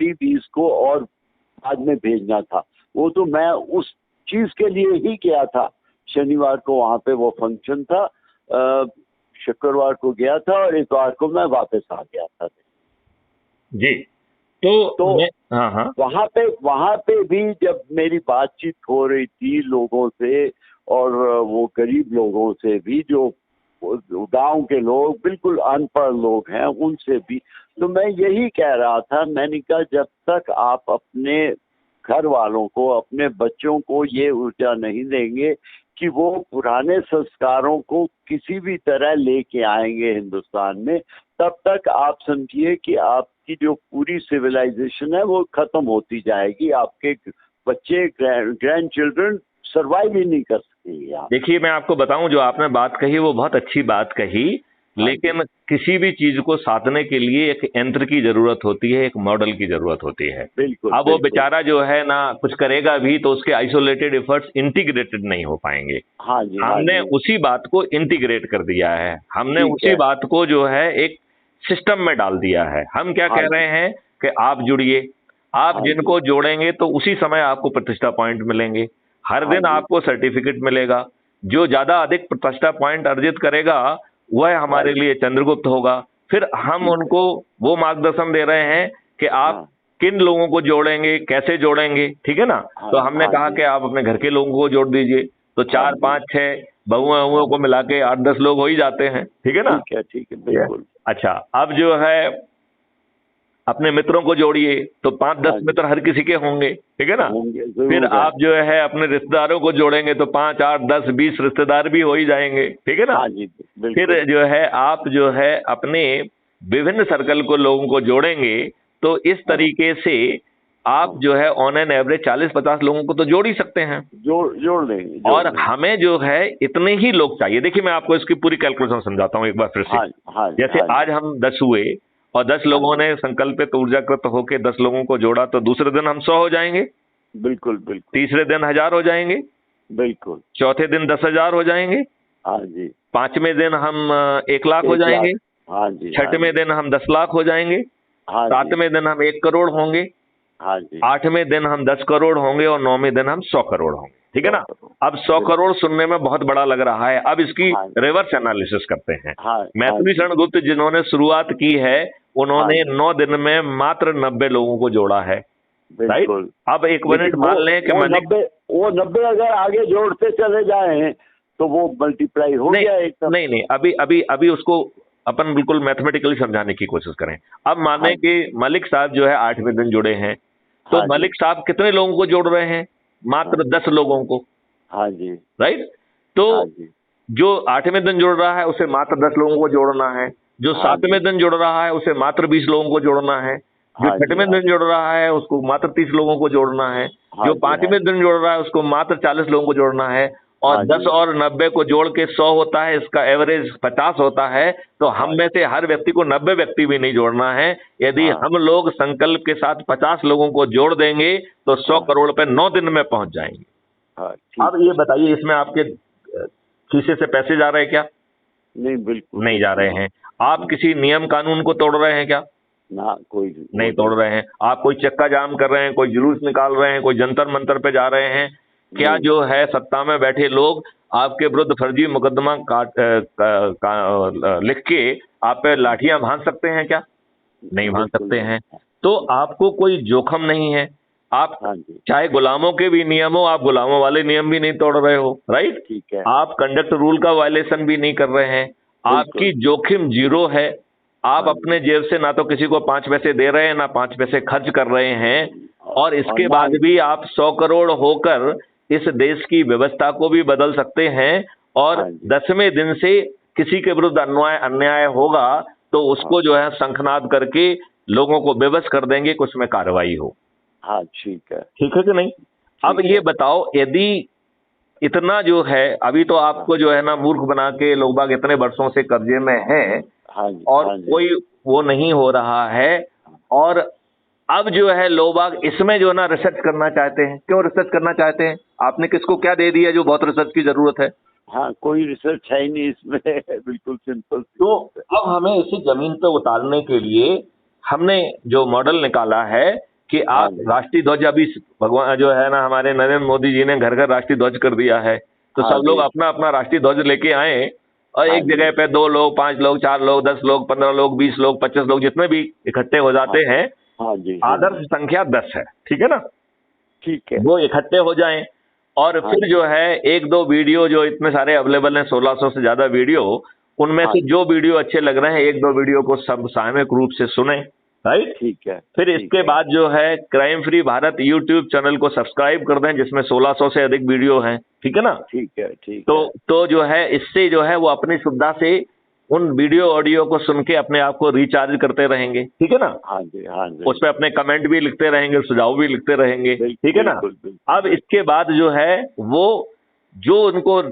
50-20 को और बाद में भेजना था। वो तो मैं उस चीज के लिए ही गया था। शनिवार को वहां पे वो फंक्शन था, शुक्रवार को गया था और इतवार को मैं वापस आ गया था जी। तो हाँ, वहां पे भी जब मेरी बातचीत हो रही थी लोगों से, और वो गरीब लोगों से भी, जो गांव के लोग बिल्कुल अनपढ़ लोग हैं, उनसे भी, तो मैं यही कह रहा था, मैंने कहा जब तक आप अपने घर वालों को, अपने बच्चों को ये ऊर्जा नहीं देंगे कि वो पुराने संस्कारों को किसी भी तरह लेके आएंगे हिंदुस्तान में, तब तक आप समझिए कि आपकी जो पूरी सिविलाइजेशन है वो खत्म होती जाएगी। आपके बच्चे, ग्रैंड चिल्ड्रन सर्वाइव ही नहीं कर सकेंगे। देखिए, मैं आपको बताऊं, जो आपने बात कही वो बहुत अच्छी बात कही, लेकिन किसी भी चीज को साधने के लिए एक यंत्र की जरूरत होती है, एक मॉडल की जरूरत होती है। बिल्कुल। अब वो बेचारा जो है ना कुछ करेगा भी तो उसके आइसोलेटेड एफर्ट्स इंटीग्रेटेड नहीं हो पाएंगे। हाँ जी, हमने उसी बात को इंटीग्रेट कर दिया है, हमने उसी बात को जो है एक सिस्टम में डाल दिया है। हम क्या कह रहे हैं कि आप जुड़िए, आप जिनको जोड़ेंगे तो उसी समय आपको प्रतिष्ठा पॉइंट मिलेंगे, हर दिन आपको सर्टिफिकेट मिलेगा। जो ज्यादा अधिक प्रतिष्ठा पॉइंट अर्जित करेगा वह हमारे लिए चंद्रगुप्त होगा। फिर हम उनको वो मार्गदर्शन दे रहे हैं कि आप किन लोगों को जोड़ेंगे, कैसे जोड़ेंगे, ठीक है ना। तो हमने कहा कि आप अपने घर के लोगों को जोड़ दीजिए, तो 4, 5, 6 बहुओं को मिला के 8-10 लोग हो ही जाते हैं, ठीक है ना। ठीक है, बिल्कुल। अच्छा, अब जो है अपने मित्रों को जोड़िए, तो 5-10 मित्र हर किसी के होंगे, ठीक है ना। फिर आप जो है अपने रिश्तेदारों को जोड़ेंगे तो 5, 8, 10, 20 रिश्तेदार भी हो ही जाएंगे, ठीक है ना। फिर जो है आप जो है अपने विभिन्न सर्कल को, लोगों को जोड़ेंगे, तो इस तरीके से आप जो है ऑन एन एवरेज 40-50 लोगों को तो जोड़ ही सकते हैं, जोड़ लेंगे। और हमें जो है इतने ही लोग चाहिए। देखिए, मैं आपको इसकी पूरी कैलकुलेशन समझाता हूँ एक बार फिर से। जैसे आज हम 10 हुए और 10 लोगों ने संकल्पित ऊर्जाकृत होकर 10 लोगों को जोड़ा, तो दूसरे दिन हम 100 हो जाएंगे। बिल्कुल। तीसरे दिन 1000 हो जाएंगे। बिल्कुल। चौथे दिन 10,000 हो जाएंगे। हाँ जी। पांचवें दिन हम 1 लाख हो जाएंगे। हाँ जी। छठवें दिन हम 10 लाख हो जाएंगे। सातवें दिन हम 1 करोड़ होंगे। हाँ जी। आठवें दिन हम 10 करोड़ होंगे और 9वें दिन हम 100 करोड़ होंगे, ठीक है ना। अब 100 करोड़ सुनने में बहुत बड़ा लग रहा है, अब इसकी रिवर्स एनालिसिस करते हैं। मैथिली शरण गुप्त जिन्होंने शुरुआत की है, उन्होंने 9 दिन में मात्र 90 लोगों को जोड़ा है, राइट। अब 1 मिनट मान लें कि वो 90 अगर आगे जोड़ते चले जाए तो वो मल्टीप्लाई हो गया एकदम। नहीं, अभी उसको अपन बिल्कुल मैथमेटिकली समझाने की कोशिश करें। अब माने कि मलिक साहब जो है 8वें दिन जुड़े हैं, तो मलिक साहब कितने लोगों को जोड़ रहे हैं? मात्र 10 लोगों को। हाँ जी, राइट। तो जो 8वें दिन जुड़ रहा है उसे मात्र 10 लोगों को जोड़ना है, जो 7वें दिन जुड़ रहा है उसे मात्र 20 लोगों को जोड़ना है, जो 6वें दिन जुड़ रहा है उसको मात्र 30 लोगों को जोड़ना है, जो 5वें दिन जुड़ रहा है उसको मात्र 40 लोगों को जोड़ना है, और 10 और 90 को जोड़ के 100 होता है, इसका एवरेज 50 होता है। तो हम में से हर व्यक्ति को 90 व्यक्ति भी नहीं जोड़ना है। यदि हम लोग संकल्प के साथ 50 लोगों को जोड़ देंगे तो 100 करोड़ पे 9 दिन में पहुंच जाएंगे। अब ये बताइए, इसमें आपके खीसे से पैसे जा रहे हैं क्या? नहीं, बिल्कुल नहीं जा रहे हैं। आप किसी नियम कानून को तोड़ रहे हैं क्या? ना, कोई नहीं तोड़ रहे हैं। आप कोई चक्का जाम कर रहे हैं, कोई जुलूस निकाल रहे हैं, कोई जंतर मंतर पे जा रहे हैं क्या? जो है सत्ता में बैठे लोग आपके विरुद्ध फर्जी मुकदमा लिख के आप पे लाठियां बांध सकते हैं क्या? नहीं बांध सकते हैं। तो आपको कोई जोखम नहीं है। आप चाहे गुलामों के भी नियम हो, आप गुलामों वाले नियम भी नहीं तोड़ रहे हो, राइट। ठीक है। आप कंडक्ट रूल का वायलेशन भी नहीं कर रहे हैं। आपकी जोखिम 0 है। आप अपने जेब से ना तो किसी को 5 पैसे दे रहे हैं, ना 5 पैसे खर्च कर रहे हैं, और इसके बाद भी आप 100 करोड़ होकर इस देश की व्यवस्था को भी बदल सकते हैं। और 10वें दिन से किसी के विरुद्ध अन्याय होगा तो उसको जो है शंखनाद करके लोगों को बेबस कर देंगे कि उसमें कार्रवाई हो। हाँ, ठीक है कि नहीं। अब ये बताओ, यदि इतना जो है, अभी तो आपको जो है ना मूर्ख बना के लोग बाग इतने वर्षों से कब्जे में हैं, और कोई वो नहीं हो रहा है, और अब जो है लोग बाग इसमें जो है ना रिसर्च करना चाहते हैं। क्यों रिसर्च करना चाहते हैं? आपने किसको क्या दे दिया जो बहुत रिसर्च की जरूरत है? हाँ, कोई रिसर्च है ही नहीं इसमें। बिल्कुल सिंपल। तो अब हमें इसे जमीन पे उतारने के लिए हमने जो मॉडल निकाला है कि आप राष्ट्रीय ध्वज अभी भगवान जो है ना हमारे नरेंद्र मोदी जी ने घर घर राष्ट्रीय ध्वज कर दिया है, तो सब लोग अपना अपना राष्ट्रीय ध्वज लेके आए और एक जगह पे 2 लोग, 5 लोग, 4 लोग, 10 लोग, 15 लोग, 20 लोग, 25 लोग, जितने भी इकट्ठे हो जाते हैं। आदर्श संख्या 10 है, ठीक है ना? ठीक है, वो इकट्ठे हो जाएं और फिर जो है 1-2 वीडियो जो इतने सारे अवेलेबल हैं, 1600 से ज्यादा वीडियो, उनमें से जो वीडियो अच्छे लग रहे हैं 1-2 वीडियो को सब सामूहिक रूप से सुने, राइट? ठीक है। फिर इसके बाद जो है crime free Bharat YouTube channel को सब्सक्राइब कर दें, जिसमें 1600 से अधिक वीडियो हैं, ठीक है ना? ठीक है, ठीक तो है। तो जो है इससे जो है वो अपनी सुविधा से उन वीडियो ऑडियो को सुन के अपने आप को रिचार्ज करते रहेंगे, ठीक है ना? हाँ जी, हाँ जी। उस पर अपने कमेंट भी लिखते रहेंगे, सुझाव भी लिखते रहेंगे, ठीक है ना? अब इसके बाद जो है वो जो उनको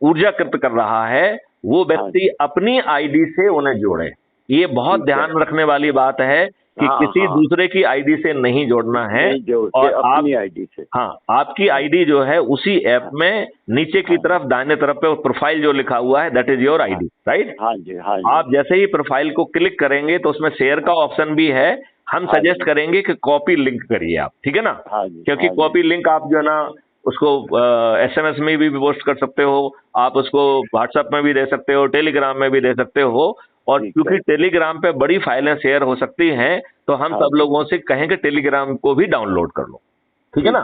ऊर्जाकृत कर रहा है वो व्यक्ति अपनी आईडी से उन्हें जोड़े। ये बहुत ध्यान रखने वाली बात है कि किसी दूसरे की आईडी से नहीं जोड़ना है, और अपनी आईडी से। हाँ, आपकी आईडी जो है उसी ऐप में नीचे की तरफ दाहिने तरफ पे प्रोफाइल जो लिखा हुआ है, that is your ID, right? हाँ जी, हाँ जी। आप जैसे ही प्रोफाइल को क्लिक करेंगे तो उसमें शेयर का ऑप्शन भी है। हम सजेस्ट करेंगे कि कॉपी लिंक करिए आप, ठीक है ना? क्योंकि कॉपी लिंक आप जो है ना उसको SMS में भी पोस्ट कर सकते हो, आप उसको व्हाट्सएप में भी दे सकते हो, टेलीग्राम में भी दे सकते हो, और क्योंकि टेलीग्राम पे बड़ी फाइलें शेयर हो सकती हैं तो हम सब लोगों से कहेंगे टेलीग्राम को भी डाउनलोड कर लो, ठीक है ना?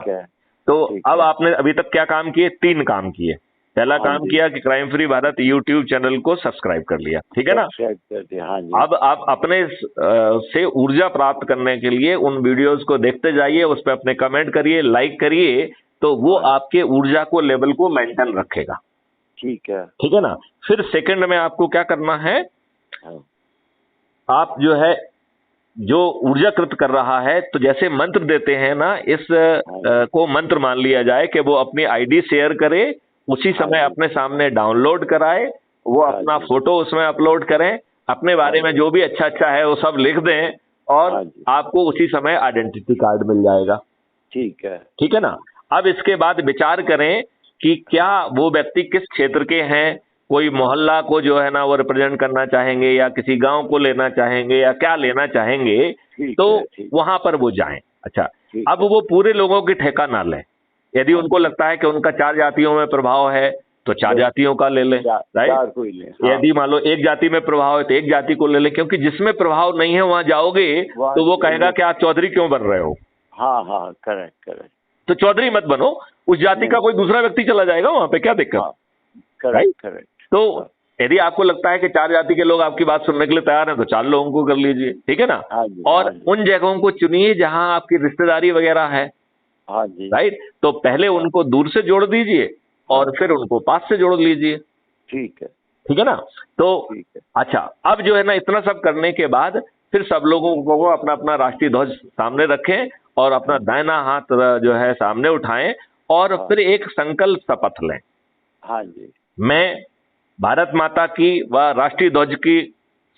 तो अब आपने अभी तक क्या काम किए? 3 काम किए। पहला काम किया कि crime free Bharat YouTube channel को सब्सक्राइब कर लिया, ठीक है ना? अब आप अपने से ऊर्जा प्राप्त करने के लिए उन वीडियोस को देखते जाइए, उस पर अपने कमेंट करिए, लाइक करिए, तो वो आपके ऊर्जा को लेवल को मेंटेन रखेगा, ठीक है ना? फिर सेकंड में आपको क्या करना है, आप जो है जो ऊर्जाकृत कर रहा है, तो जैसे मंत्र देते हैं ना, इस को मंत्र मान लिया जाए कि वो अपनी आईडी शेयर करे, उसी समय अपने सामने डाउनलोड कराए, वो अपना फोटो उसमें अपलोड करें, अपने बारे में जो भी अच्छा अच्छा है वो सब लिख दें, और आपको उसी समय आइडेंटिटी कार्ड मिल जाएगा, ठीक है ना? अब इसके बाद विचार करें कि क्या वो व्यक्ति किस क्षेत्र के हैं, कोई मोहल्ला को जो है ना वो रिप्रेजेंट करना चाहेंगे, या किसी गांव को लेना चाहेंगे, या क्या लेना चाहेंगे, तो वहां पर वो जाएं। अच्छा, अब वो पूरे लोगों की ठेका ना लें। यदि उनको लगता है कि उनका 4 जातियों में प्रभाव है तो 4 जातियों का ले लें, राइट? यदि मान लो एक जाति में प्रभाव है तो एक जाति को ले लें, क्योंकि जिसमें प्रभाव नहीं है वहां जाओगे तो वो कहेगा कि आप चौधरी क्यों बन रहे हो। हाँ, करेक्ट। तो चौधरी मत बनो, उस जाति का कोई दूसरा व्यक्ति चला जाएगा वहां पे, क्या दिक्कत? करेक्ट। तो यदि आपको लगता है कि 4 जाति के लोग आपकी बात सुनने के लिए तैयार हैं तो 4 लोगों को कर लीजिए, ठीक है ना? और उन जगहों को चुनिए जहां आपकी रिश्तेदारी वगैरह है, राइट? तो पहले उनको दूर से जोड़ दीजिए और फिर उनको पास से जोड़ लीजिए, ठीक है ना? तो अच्छा, अब जो है ना इतना सब करने के बाद फिर सब लोगों को अपना अपना राष्ट्रीय ध्वज सामने रखें और अपना दाहिना हाथ जो है सामने उठाएं, और फिर एक संकल्प शपथ लें। मैं भारत माता की व राष्ट्रीय ध्वज की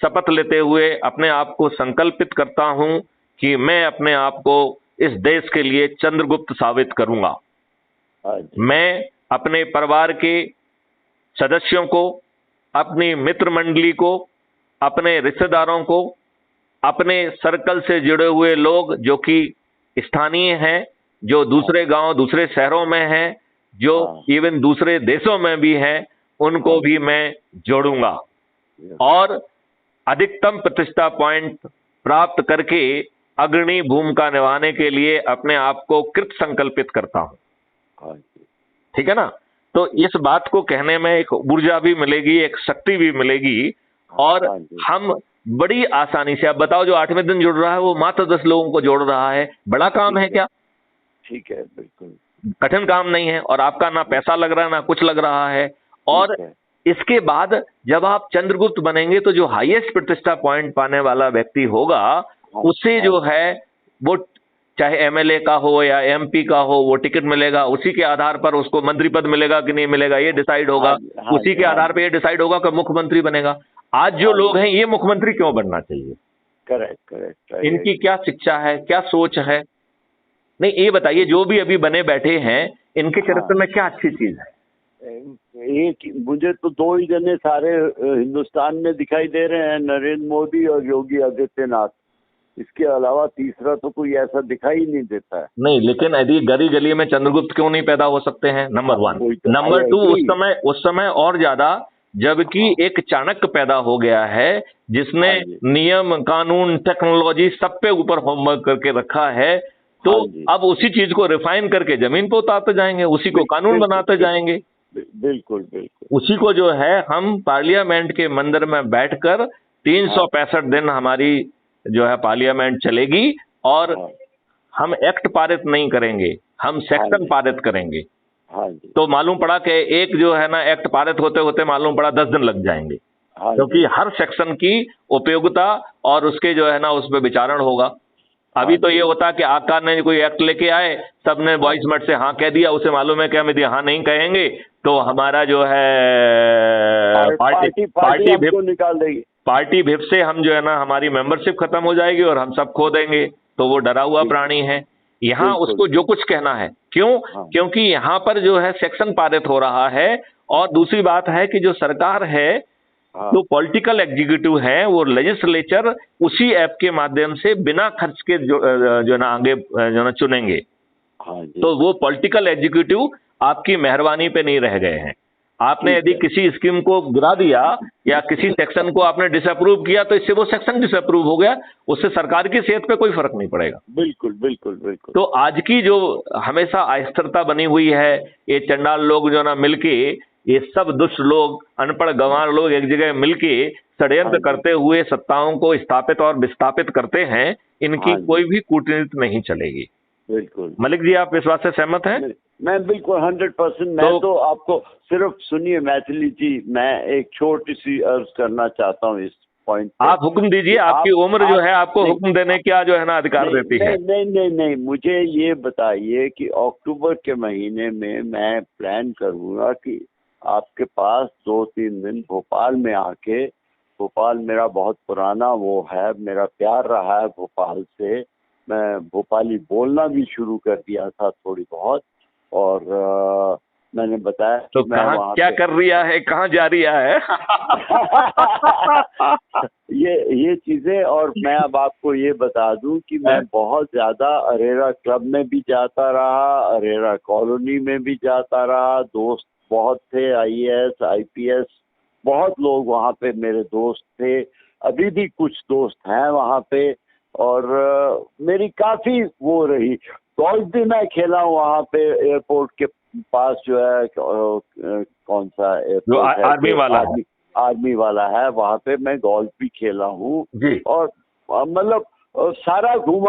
शपथ लेते हुए अपने आप को संकल्पित करता हूं कि मैं अपने आप को इस देश के लिए चंद्रगुप्त साबित करूंगा। मैं अपने परिवार के सदस्यों को, अपनी मित्र मंडली को, अपने रिश्तेदारों को, अपने सर्कल से जुड़े हुए लोग जो कि स्थानीय हैं, जो दूसरे गांव दूसरे शहरों में हैं, जो इवन दूसरे देशों में भी हैं, उनको भी मैं जोड़ूंगा और अधिकतम प्रतिष्ठा पॉइंट प्राप्त करके अग्रणी भूमिका निभाने के लिए अपने आप को कृत संकल्पित करता हूं, ठीक है ना? तो इस बात को कहने में एक ऊर्जा भी मिलेगी, एक शक्ति भी मिलेगी, और हम बड़ी आसानी से, अब बताओ जो 8वें दिन जुड़ रहा है वो मात्र 10 लोगों को जोड़ रहा है, बड़ा काम है क्या? ठीक है, बिल्कुल कठिन काम नहीं है, और आपका ना पैसा लग रहा है ना कुछ लग रहा है। और इसके बाद जब आप चंद्रगुप्त बनेंगे तो जो हाईएस्ट प्रतिष्ठा पॉइंट पाने वाला व्यक्ति होगा उसे जो है वो चाहे MLA का हो या MP का हो, वो टिकट मिलेगा, उसी के आधार पर उसको मंत्री पद मिलेगा कि नहीं मिलेगा ये डिसाइड होगा, उसी के आधार पर ये डिसाइड होगा कि मुख्यमंत्री बनेगा। आज जो लोग हैं ये मुख्यमंत्री क्यों बनना चाहिए? करेक्ट। इनकी क्या शिक्षा है, क्या सोच है? नहीं, ये बताइए, जो भी अभी बने बैठे हैं इनके चरित्र में क्या अच्छी चीज है? एक मुझे तो 2 ही जने सारे हिंदुस्तान में दिखाई दे रहे हैं, नरेंद्र मोदी और योगी आदित्यनाथ। इसके अलावा तीसरा तो कोई ऐसा दिखाई नहीं देता है। नहीं, लेकिन यदि गली गली में चंद्रगुप्त क्यों नहीं पैदा हो सकते हैं, नंबर वन। नंबर टू, उस समय और ज्यादा, जबकि एक चाणक्य पैदा हो गया है जिसने नियम, कानून, टेक्नोलॉजी सब पे ऊपर होमवर्क करके रखा है। तो अब उसी चीज को रिफाइन करके जमीन पे उतारते जाएंगे, उसी को कानून बनाते जाएंगे। बिल्कुल बिल्कुल। उसी को जो है हम पार्लियामेंट के मंदिर में बैठकर 365 दिन हमारी जो है पार्लियामेंट चलेगी, और हम एक्ट पारित नहीं करेंगे, हम सेक्शन पारित करेंगे। तो मालूम पड़ा कि एक जो है ना एक्ट पारित होते होते मालूम पड़ा 10 दिन लग जाएंगे, क्योंकि हर सेक्शन की उपयोगिता और उसके जो है ना उस पर विचारण होगा। अभी तो ये होता कि आकार ने कोई एक्ट लेके आए, सबने वॉइस मत से हाँ कह दिया, उसे मालूम है कि हम यदि हाँ नहीं कहेंगे तो हमारा जो है पार्टी विप निकाल देगी, पार्टी विप से हम जो है ना हमारी मेंबरशिप खत्म हो जाएगी और हम सब खो देंगे। तो वो डरा हुआ प्राणी है। यहाँ उसको जो कुछ कहना है, क्यों? क्योंकि यहाँ पर जो है सेक्शन पारित हो रहा है। और दूसरी बात है कि जो सरकार है, जो पॉलिटिकल एग्जीक्यूटिव है, वो लेजिस्लेचर उसी ऐप के माध्यम से बिना खर्च के जो ना आगे जो ना चुनेंगे। तो वो पॉलिटिकल एग्जीक्यूटिव आपकी मेहरबानी पे नहीं रह गए हैं। आपने यदि किसी स्कीम को गिरा दिया या किसी सेक्शन को आपने डिसअप्रूव किया तो इससे वो सेक्शन डिसअप्रूव हो गया, उससे सरकार की सेहत पे कोई फर्क नहीं पड़ेगा। बिल्कुल बिल्कुल बिल्कुल। तो आज की जो हमेशा अस्थिरता बनी हुई है, ये चंडाल लोग जो ना मिलके, ये सब दुष्ट लोग, अनपढ़ गंवार लोग एक जगह मिलके षड्यंत्र करते हुए सत्ताओं को स्थापित और विस्थापित करते हैं, इनकी कोई भी कूटनीति नहीं चलेगी। बिल्कुल। मलिक जी, आप इस बात से सहमत हैं? मैं बिल्कुल 100%। मैं तो आपको सिर्फ सुनिए मैथिली जी, मैं एक छोटी सी अर्ज करना चाहता हूँ इस पॉइंट। आप हुक्म दीजिए, आपकी उम्र जो है आपको हुक्म देने का जो है ना अधिकार देती है। नहीं, मुझे ये बताइए कि अक्टूबर के महीने में मैं प्लान करूँगा कि आपके पास 2-3 दिन भोपाल में आके, भोपाल मेरा बहुत पुराना वो है, मेरा प्यार रहा है भोपाल से। मैं भोपाली बोलना भी शुरू कर दिया था थोड़ी बहुत, और मैंने बताया तो कहाँ क्या कर रिया है, कहाँ जा रिया है ये चीजें। और मैं अब आपको ये बता दूं कि मैं बहुत ज्यादा अरेरा क्लब में भी जाता रहा, अरेरा कॉलोनी में भी जाता रहा। दोस्त बहुत थे, IAS IPS बहुत लोग वहाँ पे मेरे दोस्त थे, अभी भी कुछ दोस्त हैं वहाँ पे। और मेरी काफी वो रही, गोल्फ भी मैं खेला हूँ वहाँ पे एयरपोर्ट के पास, जो है कौन सा एयरपोर्ट है, आर्मी वाला है, वहाँ पे मैं गोल्फ भी खेला हूँ। और मतलब सारा घूमा।